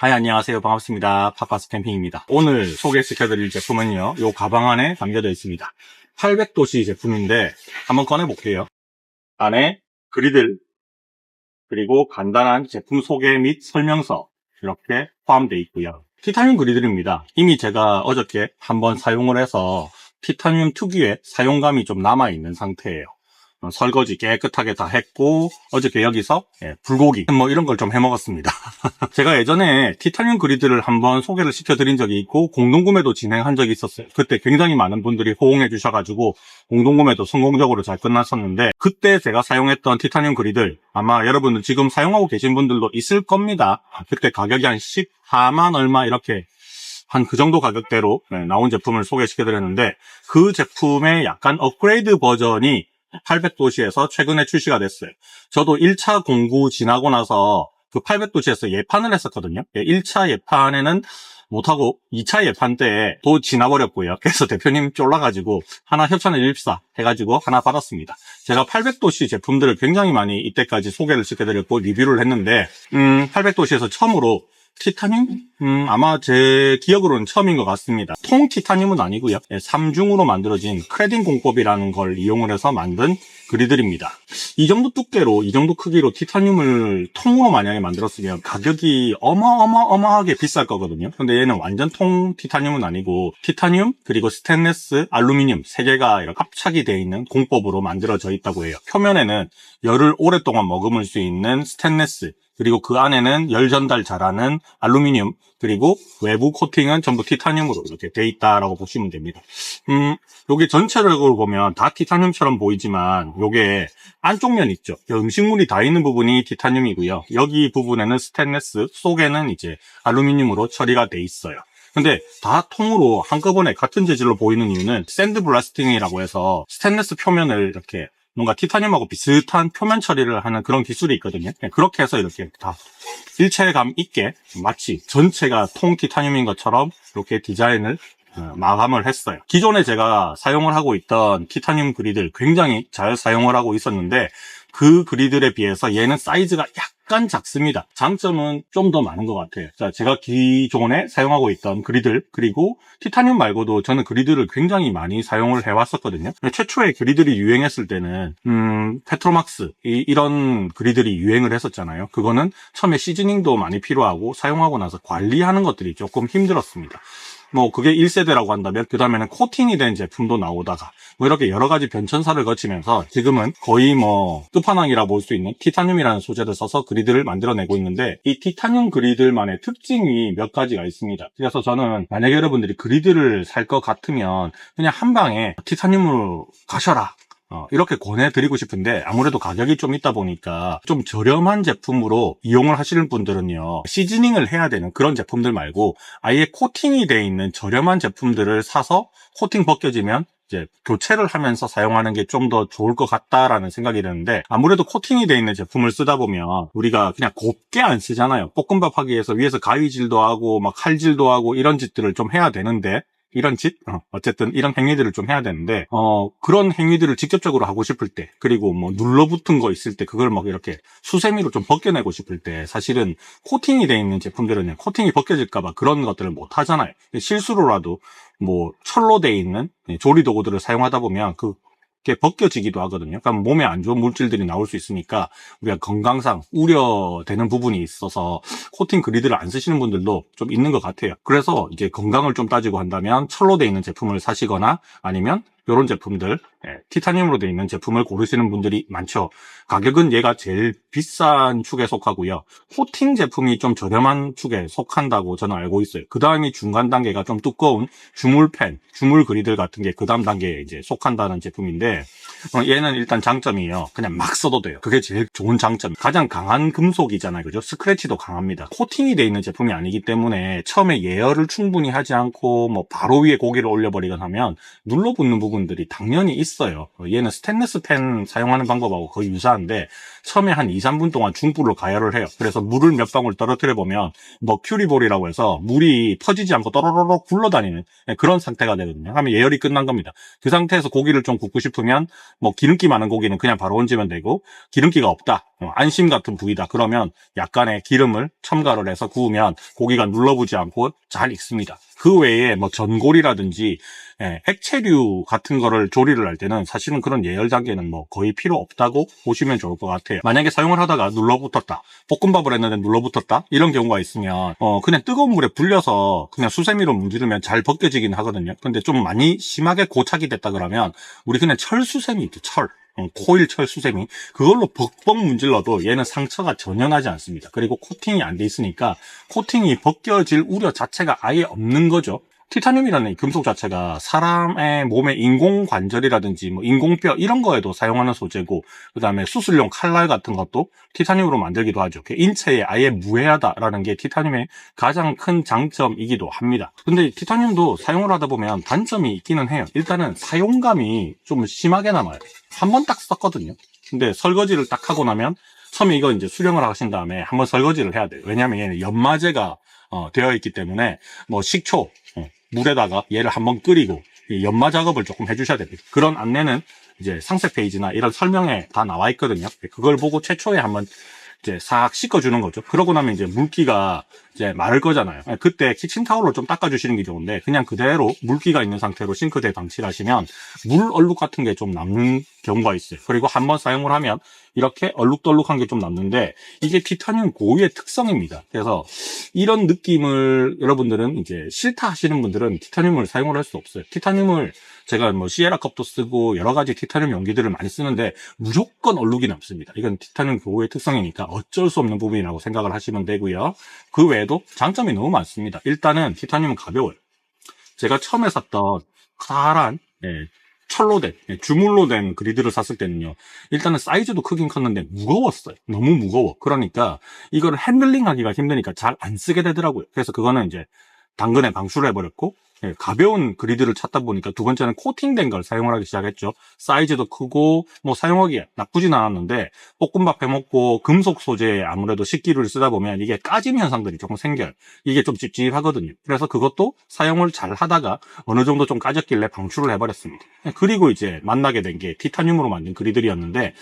하이, 안녕하세요. 반갑습니다. 파파스 캠핑입니다. 오늘 소개시켜드릴 제품은요, 요 가방 안에 담겨져 있습니다. 800도씨 제품인데 한번 꺼내볼게요. 안에 그리들, 그리고 간단한 제품 소개 및 설명서 이렇게 포함되어 있고요. 티타늄 그리들입니다. 이미 제가 어저께 한번 사용을 해서 티타늄 특유의 사용감이 좀 남아있는 상태예요. 설거지 깨끗하게 다 했고 어저께 여기서 불고기 뭐 이런 걸 좀 해먹었습니다. 제가 예전에 티타늄 그리드를 한번 소개를 시켜드린 적이 있고 공동구매도 진행한 적이 있었어요. 그때 굉장히 많은 분들이 호응해 주셔가지고 공동구매도 성공적으로 잘 끝났었는데, 그때 제가 사용했던 티타늄 그리들 아마 여러분들 지금 사용하고 계신 분들도 있을 겁니다. 그때 가격이 한 14만 얼마 이렇게 한 그 정도 가격대로 나온 제품을 소개시켜드렸는데, 그 제품의 약간 업그레이드 버전이 800도시에서 최근에 출시가 됐어요. 저도 1차 공구 지나고 나서 그 800도시에서 예판을 했었거든요. 1차 예판에는 못하고 2차 예판 때 또 지나버렸고요. 그래서 대표님 쫄라가지고 하나 협찬을 일입사 해가지고 하나 받았습니다. 제가 800도시 제품들을 굉장히 많이 이때까지 소개를 시켜드렸고 리뷰를 했는데 800도시에서 처음으로 티타늄? 아마 제 기억으로는 처음인 것 같습니다. 통 티타늄은 아니고요. 3중으로 만들어진 크레딘 공법이라는 걸 이용을 해서 만든 그리들입니다. 이 정도 두께로, 이 정도 크기로 티타늄을 통으로 만약에 만들었으면 가격이 어마어마하게 비쌀 거거든요. 근데 얘는 완전 통 티타늄은 아니고 티타늄 그리고 스테인리스, 알루미늄 3개가 이렇게 합착이 되어 있는 공법으로 만들어져 있다고 해요. 표면에는 열을 오랫동안 머금을 수 있는 스테인리스, 그리고 그 안에는 열 전달 잘하는 알루미늄, 그리고 외부 코팅은 전부 티타늄으로 이렇게 돼 있다라고 보시면 됩니다. 요게 전체적으로 보면 다 티타늄처럼 보이지만 요게 안쪽 면 있죠. 음식물이 다 있는 부분이 티타늄이고요. 여기 부분에는 스테인리스, 속에는 이제 알루미늄으로 처리가 돼 있어요. 근데 다 통으로 한꺼번에 같은 재질로 보이는 이유는 샌드 블라스팅이라고 해서 스테인리스 표면을 이렇게 뭔가 티타늄하고 비슷한 표면 처리를 하는 그런 기술이 있거든요. 그렇게 해서 이렇게 다 일체감 있게 마치 전체가 통 티타늄인 것처럼 이렇게 디자인을 마감을 했어요. 기존에 제가 사용을 하고 있던 티타늄 그리들 굉장히 잘 사용을 하고 있었는데, 그 그리들에 비해서 얘는 사이즈가 약간 작습니다. 장점은 좀 더 많은 것 같아요. 자, 제가 기존에 사용하고 있던 그리들, 그리고 티타늄 말고도 저는 그리들을 굉장히 많이 사용을 해왔었거든요. 최초에 그리들이 유행했을 때는 페트로막스 이런 그리들이 유행을 했었잖아요. 그거는 처음에 시즈닝도 많이 필요하고 사용하고 나서 관리하는 것들이 조금 힘들었습니다. 뭐 그게 1세대라고 한다면 그 다음에는 코팅이 된 제품도 나오다가 뭐 이렇게 여러 가지 변천사를 거치면서 지금은 거의 뭐 끝판왕이라 볼 수 있는 티타늄이라는 소재를 써서 그리드를 만들어내고 있는데, 이 티타늄 그리들만의 특징이 몇 가지가 있습니다. 그래서 저는 만약에 여러분들이 그리드를 살 것 같으면 그냥 한 방에 티타늄으로 가셔라 이렇게 권해드리고 싶은데, 아무래도 가격이 좀 있다 보니까 좀 저렴한 제품으로 이용을 하시는 분들은요, 시즈닝을 해야 되는 그런 제품들 말고 아예 코팅이 되어 있는 저렴한 제품들을 사서 코팅 벗겨지면 이제 교체를 하면서 사용하는 게 좀 더 좋을 것 같다라는 생각이 드는데, 아무래도 코팅이 되어 있는 제품을 쓰다 보면 우리가 그냥 곱게 안 쓰잖아요. 볶음밥 하기 위해서 위에서 가위질도 하고 막 칼질도 하고 이런 짓들을 좀 해야 되는데, 이런 짓? 어쨌든 이런 행위들을 좀 해야 되는데, 그런 행위들을 직접적으로 하고 싶을 때, 그리고 뭐 눌러붙은 거 있을 때 그걸 막 이렇게 수세미로 좀 벗겨내고 싶을 때, 사실은 코팅이 돼 있는 제품들은 코팅이 벗겨질까봐 그런 것들을 못 하잖아요. 실수로라도 뭐 철로 돼 있는 조리 도구들을 사용하다 보면 그게 벗겨지기도 하거든요. 그러니까 몸에 안 좋은 물질들이 나올 수 있으니까 우리가 건강상 우려되는 부분이 있어서 코팅 그리드를 안 쓰시는 분들도 좀 있는 것 같아요. 그래서 이제 건강을 좀 따지고 한다면 철로 돼 있는 제품을 사시거나 아니면 이런 제품들, 티타늄으로 되어 있는 제품을 고르시는 분들이 많죠. 가격은 얘가 제일 비싼 축에 속하고요. 코팅 제품이 좀 저렴한 축에 속한다고 저는 알고 있어요. 그 다음이 중간 단계가 좀 두꺼운 주물펜, 주물 그리들 같은 게 그 다음 단계에 이제 속한다는 제품인데, 얘는 일단 장점이요, 그냥 막 써도 돼요. 그게 제일 좋은 장점. 가장 강한 금속이잖아요, 그죠? 스크래치도 강합니다. 코팅이 되어 있는 제품이 아니기 때문에 처음에 예열을 충분히 하지 않고 뭐 바로 위에 고기를 올려버리거나 하면 눌러붙는 부분 부분들이 당연히 있어요. 얘는 스테인리스 팬 사용하는 방법하고 거의 유사한데 처음에 한 2, 3분 동안 중불로 가열을 해요. 그래서 물을 몇 방울 떨어뜨려 보면 뭐 큐리볼이라고 해서 물이 퍼지지 않고 떠로로록 굴러다니는 그런 상태가 되거든요. 하면 예열이 끝난 겁니다. 그 상태에서 고기를 좀 굽고 싶으면 뭐 기름기 많은 고기는 그냥 바로 얹으면 되고, 기름기가 없다, 안심 같은 부위다 그러면 약간의 기름을 첨가를 해서 구우면 고기가 눌러붙지 않고 잘 익습니다. 그 외에 뭐 전골이라든지 액체류 같은 거를 조리를 할 때는 사실은 그런 예열 단계는 뭐 거의 필요 없다고 보시면 좋을 것 같아요. 만약에 사용을 하다가 눌러붙었다, 볶음밥을 했는데 눌러붙었다 이런 경우가 있으면 그냥 뜨거운 물에 불려서 그냥 수세미로 문지르면 잘 벗겨지긴 하거든요. 근데 좀 많이 심하게 고착이 됐다 그러면 우리 그냥 철수세미 있죠, 철, 코일 철 수세미, 그걸로 벅벅 문질러도 얘는 상처가 전혀 나지 않습니다. 그리고 코팅이 안 돼 있으니까 코팅이 벗겨질 우려 자체가 아예 없는 거죠. 티타늄이라는 이 금속 자체가 사람의 몸의 인공관절이라든지 뭐 인공뼈 이런 거에도 사용하는 소재고, 그 다음에 수술용 칼날 같은 것도 티타늄으로 만들기도 하죠. 인체에 아예 무해하다라는 게 티타늄의 가장 큰 장점이기도 합니다. 근데 티타늄도 사용을 하다 보면 단점이 있기는 해요. 일단은 사용감이 좀 심하게 남아요. 한 번 딱 썼거든요. 근데 설거지를 딱 하고 나면 처음에 이거 이제 수령을 하신 다음에 한번 설거지를 해야 돼요. 왜냐하면 얘는 연마제가 되어 있기 때문에 뭐 식초 물에다가 얘를 한번 끓이고 연마 작업을 조금 해주셔야 됩니다. 그런 안내는 이제 상세 페이지나 이런 설명에 다 나와 있거든요. 그걸 보고 최초에 한번 이제 싹 씻어주는 거죠. 그러고 나면 이제 물기가 이제 마를 거잖아요. 그때 키친타올로 좀 닦아주시는 게 좋은데 그냥 그대로 물기가 있는 상태로 싱크대에 방치를 하시면 물 얼룩 같은 게 좀 남는 경우가 있어요. 그리고 한번 사용을 하면 이렇게 얼룩덜룩한 게 좀 남는데 이게 티타늄 고유의 특성입니다. 그래서 이런 느낌을 여러분들은 이제 싫다 하시는 분들은 티타늄을 사용을 할 수 없어요. 티타늄을 제가 뭐 시에라 컵도 쓰고 여러 가지 티타늄 용기들을 많이 쓰는데 무조건 얼룩이 남습니다. 이건 티타늄 고유의 특성이니까 어쩔 수 없는 부분이라고 생각을 하시면 되고요. 그 외에도 장점이 너무 많습니다. 일단은 티타늄은 가벼워요. 제가 처음에 샀던 카란 철로 된, 주물로 된 그리드를 샀을 때는요, 일단은 사이즈도 크긴 컸는데 무거웠어요. 너무 무거워. 그러니까 이걸 핸들링 하기가 힘드니까 잘 안 쓰게 되더라고요. 그래서 그거는 이제 당근에 방출을 해버렸고, 가벼운 그리드를 찾다 보니까 두 번째는 코팅된 걸 사용을 하기 시작했죠. 사이즈도 크고 뭐 사용하기에 나쁘진 않았는데 볶음밥 해먹고 금속 소재에 아무래도 식기류를 쓰다 보면 이게 까짐 현상들이 조금 생겨요. 이게 좀 찝찝하거든요. 그래서 그것도 사용을 잘 하다가 어느 정도 좀 까졌길래 방출을 해버렸습니다. 그리고 이제 만나게 된 게 티타늄으로 만든 그리들이었는데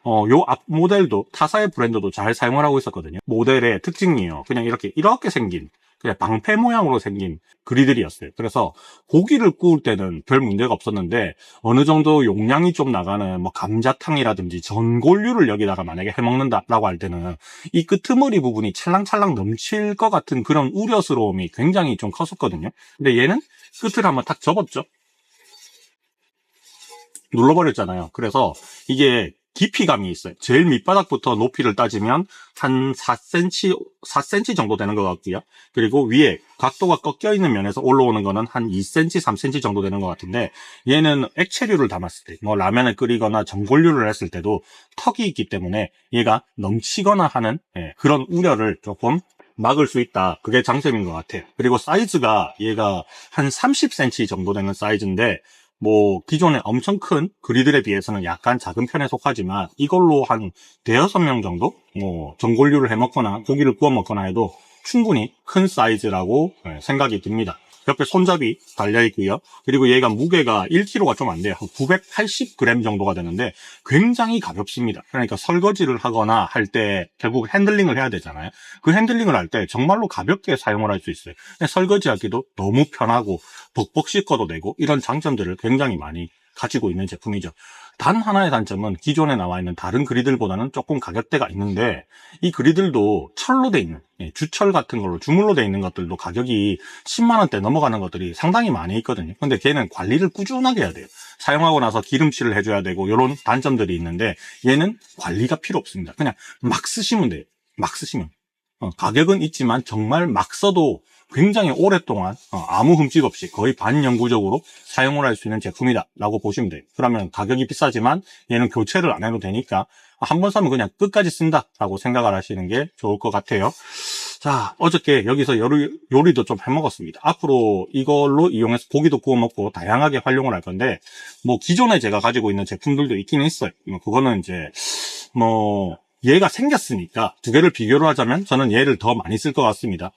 요 앞 모델도 타사의 브랜드도 잘 사용을 하고 있었거든요. 모델의 특징이요, 그냥 이렇게 생긴 그냥 방패 모양으로 생긴 그리들이었어요. 그래서 고기를 구울 때는 별 문제가 없었는데 어느 정도 용량이 좀 나가는 뭐 감자탕이라든지 전골류를 여기다가 만약에 해먹는다라고 할 때는 이 끄트머리 부분이 찰랑찰랑 넘칠 것 같은 그런 우려스러움이 굉장히 좀 컸었거든요. 근데 얘는 끝을 한번 탁 접었죠. 눌러버렸잖아요. 그래서 이게 깊이감이 있어요. 제일 밑바닥부터 높이를 따지면 한 4cm 정도 되는 것 같고요. 그리고 위에 각도가 꺾여 있는 면에서 올라오는 거는 한 2cm, 3cm 정도 되는 것 같은데, 얘는 액체류를 담았을 때, 뭐 라면을 끓이거나 전골류를 했을 때도 턱이 있기 때문에 얘가 넘치거나 하는 그런 우려를 조금 막을 수 있다. 그게 장점인 것 같아요. 그리고 사이즈가 얘가 한 30cm 정도 되는 사이즈인데, 뭐 기존의 엄청 큰 그리들에 비해서는 약간 작은 편에 속하지만 이걸로 한 대여섯 명 정도 뭐 전골류를 해먹거나 고기를 구워 먹거나 해도 충분히 큰 사이즈라고 생각이 듭니다. 옆에 손잡이 달려있고요. 그리고 얘가 무게가 1kg가 좀 안 돼요. 980g 정도가 되는데 굉장히 가볍습니다. 그러니까 설거지를 하거나 할 때 결국 핸들링을 해야 되잖아요. 그 핸들링을 할 때 정말로 가볍게 사용을 할 수 있어요. 설거지하기도 너무 편하고 벅벅 씻어도 되고 이런 장점들을 굉장히 많이 가지고 있는 제품이죠. 단 하나의 단점은 기존에 나와 있는 다른 그리들보다는 조금 가격대가 있는데, 이 그리들도 철로 돼 있는, 주철 같은 걸로 주물로 돼 있는 것들도 가격이 10만원대 넘어가는 것들이 상당히 많이 있거든요. 근데 걔는 관리를 꾸준하게 해야 돼요. 사용하고 나서 기름칠을 해줘야 되고 이런 단점들이 있는데, 얘는 관리가 필요 없습니다. 그냥 막 쓰시면 돼요. 막 쓰시면. 가격은 있지만 정말 막 써도 굉장히 오랫동안 아무 흠집 없이 거의 반영구적으로 사용을 할 수 있는 제품이다 라고 보시면 돼요. 그러면 가격이 비싸지만 얘는 교체를 안 해도 되니까 한 번 사면 그냥 끝까지 쓴다 라고 생각을 하시는 게 좋을 것 같아요. 자, 어저께 여기서 요리도 좀 해먹었습니다. 앞으로 이걸로 이용해서 고기도 구워 먹고 다양하게 활용을 할 건데, 뭐 기존에 제가 가지고 있는 제품들도 있긴 있어요. 그거는 이제 얘가 생겼으니까 두 개를 비교를 하자면 저는 얘를 더 많이 쓸 것 같습니다.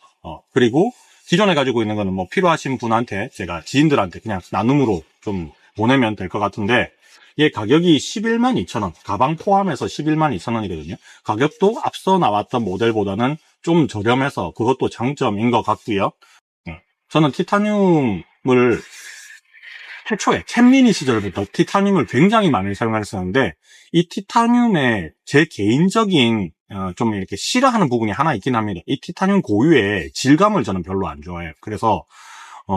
그리고 기존에 가지고 있는 거는 뭐 필요하신 분한테 제가 지인들한테 그냥 나눔으로 좀 보내면 될 것 같은데, 얘 가격이 112,000원, 가방 포함해서 112,000원이거든요. 가격도 앞서 나왔던 모델보다는 좀 저렴해서 그것도 장점인 것 같고요. 저는 티타늄을 최초에 챔리니 시절부터 티타늄을 굉장히 많이 사용했었는데, 이 티타늄의 제 개인적인 좀 이렇게 싫어하는 부분이 하나 있긴 합니다. 이 티타늄 고유의 질감을 저는 별로 안 좋아해요. 그래서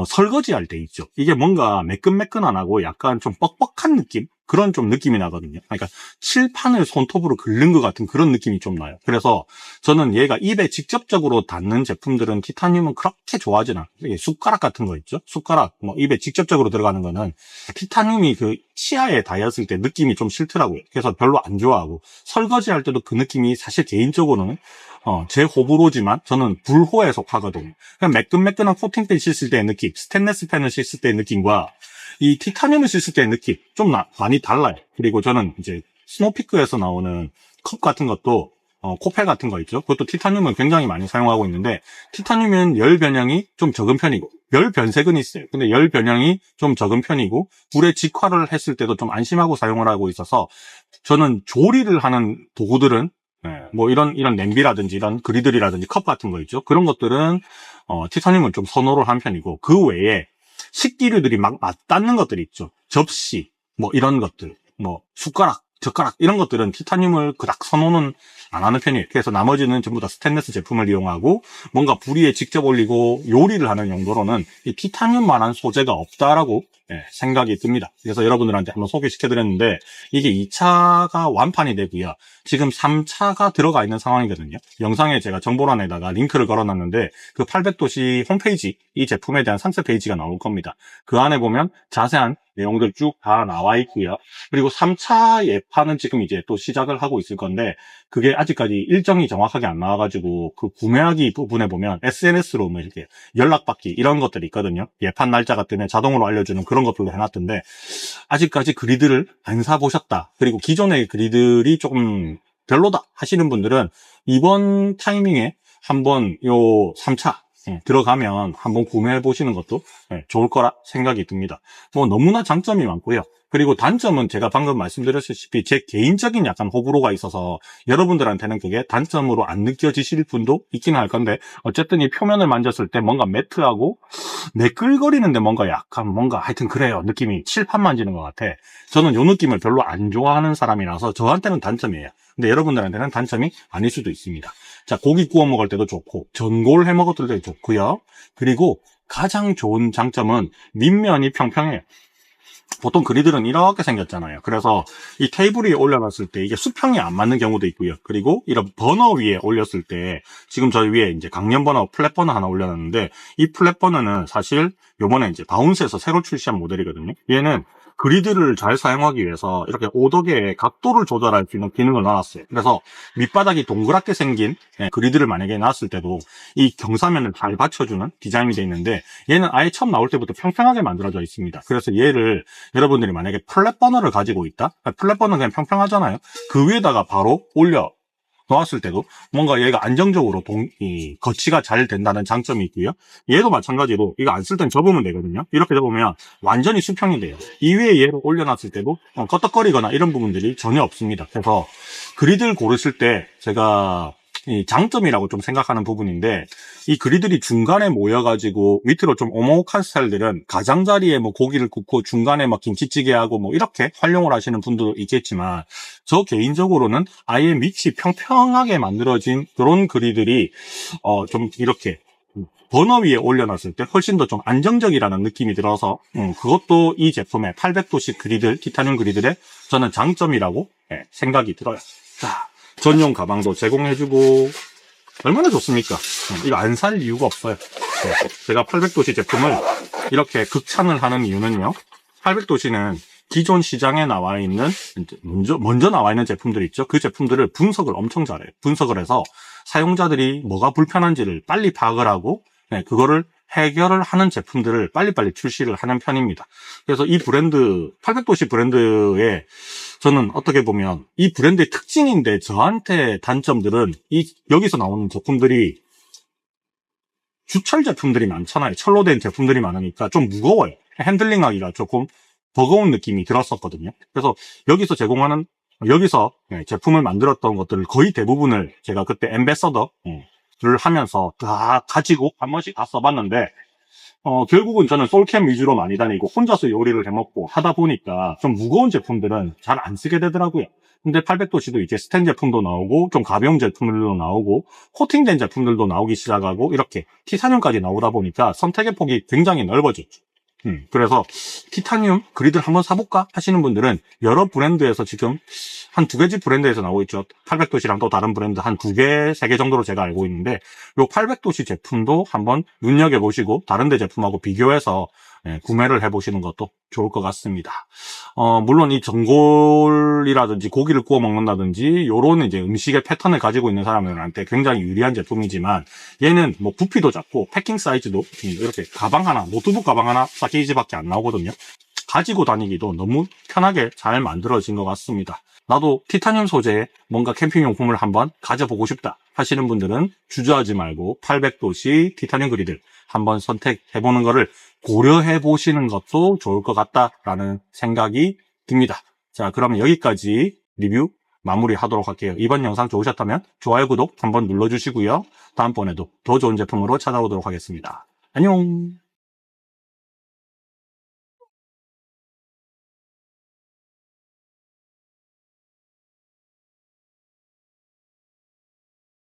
설거지할 때 있죠. 이게 뭔가 매끈매끈 안 하고 약간 좀 뻑뻑한 느낌? 그런 좀 느낌이 나거든요. 그러니까 칠판을 손톱으로 긁는 것 같은 그런 느낌이 좀 나요. 그래서 저는 얘가 입에 직접적으로 닿는 제품들은 티타늄은 그렇게 좋아하진 않아요. 숟가락 같은 거 있죠? 숟가락, 뭐 입에 직접적으로 들어가는 거는 티타늄이 그 치아에 닿았을 때 느낌이 좀 싫더라고요. 그래서 별로 안 좋아하고, 설거지할 때도 그 느낌이 사실 개인적으로는 제 호불호지만 저는 불호에 속하거든요. 그냥 매끈매끈한 코팅펜 씻을 때의 느낌, 스테인리스 펜을 씻을 때의 느낌과 이 티타늄을 씻을 때의 느낌 좀 많이 달라요. 그리고 저는 이제 스노피크에서 나오는 컵 같은 것도 코펠 같은 거 있죠. 그것도 티타늄을 굉장히 많이 사용하고 있는데, 티타늄은 열 변형이 좀 적은 편이고 열 변색은 있어요. 근데 열 변형이 좀 적은 편이고 불에 직화를 했을 때도 좀 안심하고 사용을 하고 있어서, 저는 조리를 하는 도구들은 뭐 이런 냄비라든지 이런 그리들이라든지 컵 같은 거 있죠. 그런 것들은 티타늄을 좀 선호를 한 편이고, 그 외에 식기류들이 막 맞닿는 것들이 있죠. 접시, 뭐 이런 것들, 뭐 숟가락, 젓가락 이런 것들은 티타늄을 그닥 선호는 안 하는 편이에요. 그래서 나머지는 전부 다 스테인리스 제품을 이용하고, 뭔가 불 위에 직접 올리고 요리를 하는 용도로는 이 티타늄만한 소재가 없다라고 생각이 듭니다. 그래서 여러분들한테 한번 소개시켜드렸는데, 이게 2차가 완판이 되고요. 지금 3차가 들어가 있는 상황이거든요. 영상에 제가 정보란에다가 링크를 걸어놨는데, 그 800도시 홈페이지, 이 제품에 대한 상세 페이지가 나올 겁니다. 그 안에 보면 자세한 내용들 쭉 다 나와 있고요. 그리고 3차 예판은 지금 이제 또 시작을 하고 있을 건데, 그게 아직까지 일정이 정확하게 안 나와가지고, 그 구매하기 부분에 보면 SNS로 뭐 이렇게 연락받기 이런 것들이 있거든요. 예판 날짜가 뜨면 자동으로 알려주는 그런 것들도 해놨던데, 아직까지 그리드를 안 사보셨다, 그리고 기존의 그리들이 조금 별로다 하시는 분들은 이번 타이밍에 한번 요 3차 들어가면 한번 구매해 보시는 것도 좋을 거라 생각이 듭니다. 뭐 너무나 장점이 많고요. 그리고 단점은 제가 방금 말씀드렸다시피 제 개인적인 약간 호불호가 있어서 여러분들한테는 그게 단점으로 안 느껴지실 분도 있긴 할 건데, 어쨌든 이 표면을 만졌을 때 뭔가 매트하고 매끌거리는데 뭔가 하여튼 그래요. 느낌이 칠판 만지는 것 같아. 저는 요 느낌을 별로 안 좋아하는 사람이라서 저한테는 단점이에요. 근데 여러분들한테는 단점이 아닐 수도 있습니다. 자, 고기 구워 먹을 때도 좋고 전골 해 먹을 때도 좋고요. 그리고 가장 좋은 장점은 밑면이 평평해요. 보통 그리들은 이렇게 생겼잖아요. 그래서 이 테이블 위에 올려놨을 때 이게 수평이 안 맞는 경우도 있고요. 그리고 이런 버너 위에 올렸을 때, 지금 저희 위에 이제 강연 버너, 플랫 버너 하나 올려놨는데, 이 플랫 버너는 사실 요번에 이제 바운스에서 새로 출시한 모델이거든요. 얘는 그리드를 잘 사용하기 위해서 이렇게 오덕의 각도를 조절할 수 있는 기능을 놔놨어요. 그래서 밑바닥이 동그랗게 생긴 그리드를 만약에 놨을 때도 이 경사면을 잘 받쳐주는 디자인이 되어 있는데, 얘는 아예 처음 나올 때부터 평평하게 만들어져 있습니다. 그래서 얘를 여러분들이 만약에 플랫 버너를 가지고 있다? 플랫 버너는 그냥 평평하잖아요. 그 위에다가 바로 올려 놓았을 때도 뭔가 얘가 안정적으로 거치가 잘 된다는 장점이 있고요. 얘도 마찬가지로 이거 안 쓸 땐 접으면 되거든요. 이렇게 접으면 완전히 수평이 돼요. 이 위에 얘를 올려놨을 때도 껐덕거리거나 이런 부분들이 전혀 없습니다. 그래서 그리드를 고르실 때 제가 이 장점이라고 좀 생각하는 부분인데, 이 그리들이 중간에 모여가지고 밑으로 좀 오목한 스타일들은 가장자리에 뭐 고기를 굽고 중간에 막 김치찌개하고 뭐 이렇게 활용을 하시는 분도 있겠지만, 저 개인적으로는 아예 밑이 평평하게 만들어진 그런 그리들이 좀 이렇게 버너 위에 올려놨을 때 훨씬 더 좀 안정적이라는 느낌이 들어서 그것도 이 제품의 800도씨 그리들, 티타늄 그리들의 저는 장점이라고 생각이 들어요. 자, 전용 가방도 제공해주고 얼마나 좋습니까? 이거 안 살 이유가 없어요. 제가 800도시 제품을 이렇게 극찬을 하는 이유는요. 800도시는 기존 시장에 나와 있는, 먼저 나와 있는 제품들이 있죠. 그 제품들을 분석을 엄청 잘해요. 분석을 해서 사용자들이 뭐가 불편한지를 빨리 파악을 하고, 그거를 해결을 하는 제품들을 빨리빨리 출시를 하는 편입니다. 그래서 이 브랜드, 800도시 브랜드에 저는 어떻게 보면 이 브랜드의 특징인데 저한테 단점들은 여기서 나오는 제품들이 주철 제품들이 많잖아요. 철로 된 제품들이 많으니까 좀 무거워요. 핸들링하기가 조금 버거운 느낌이 들었었거든요. 그래서 여기서 제품을 만들었던 것들을 거의 대부분을 제가 그때 앰베서더를 하면서 다 가지고 한 번씩 다 써봤는데, 결국은 저는 솔캠 위주로 많이 다니고 혼자서 요리를 해먹고 하다 보니까 좀 무거운 제품들은 잘 안 쓰게 되더라고요. 근데 800도씨도 이제 스텐 제품도 나오고 좀 가벼운 제품들도 나오고 코팅된 제품들도 나오기 시작하고 이렇게 티타늄까지 나오다 보니까 선택의 폭이 굉장히 넓어졌죠. 그래서 티타늄 그리드를 한번 사볼까 하시는 분들은 여러 브랜드에서 지금 한 2개지 브랜드에서 나오고 있죠. 800도시랑 또 다른 브랜드 한 2개, 3개 정도로 제가 알고 있는데 요 800도시 제품도 한번 눈여겨보시고 다른 데 제품하고 비교해서 구매를 해보시는 것도 좋을 것 같습니다. 물론 이 전골이라든지 고기를 구워 먹는다든지 요런 이제 음식의 패턴을 가지고 있는 사람들한테 굉장히 유리한 제품이지만 얘는 뭐 부피도 작고 패킹 사이즈도 이렇게 가방 하나, 노트북 가방 하나 사이즈밖에 안 나오거든요. 가지고 다니기도 너무 편하게 잘 만들어진 것 같습니다. 나도 티타늄 소재의 뭔가 캠핑용품을 한번 가져보고 싶다 하시는 분들은 주저하지 말고 800도시 티타늄 그리드 한번 선택해보는 거를 고려해보시는 것도 좋을 것 같다라는 생각이 듭니다. 자, 그럼 여기까지 리뷰 마무리하도록 할게요. 이번 영상 좋으셨다면 좋아요, 구독 한번 눌러주시고요. 다음번에도 더 좋은 제품으로 찾아오도록 하겠습니다. 안녕!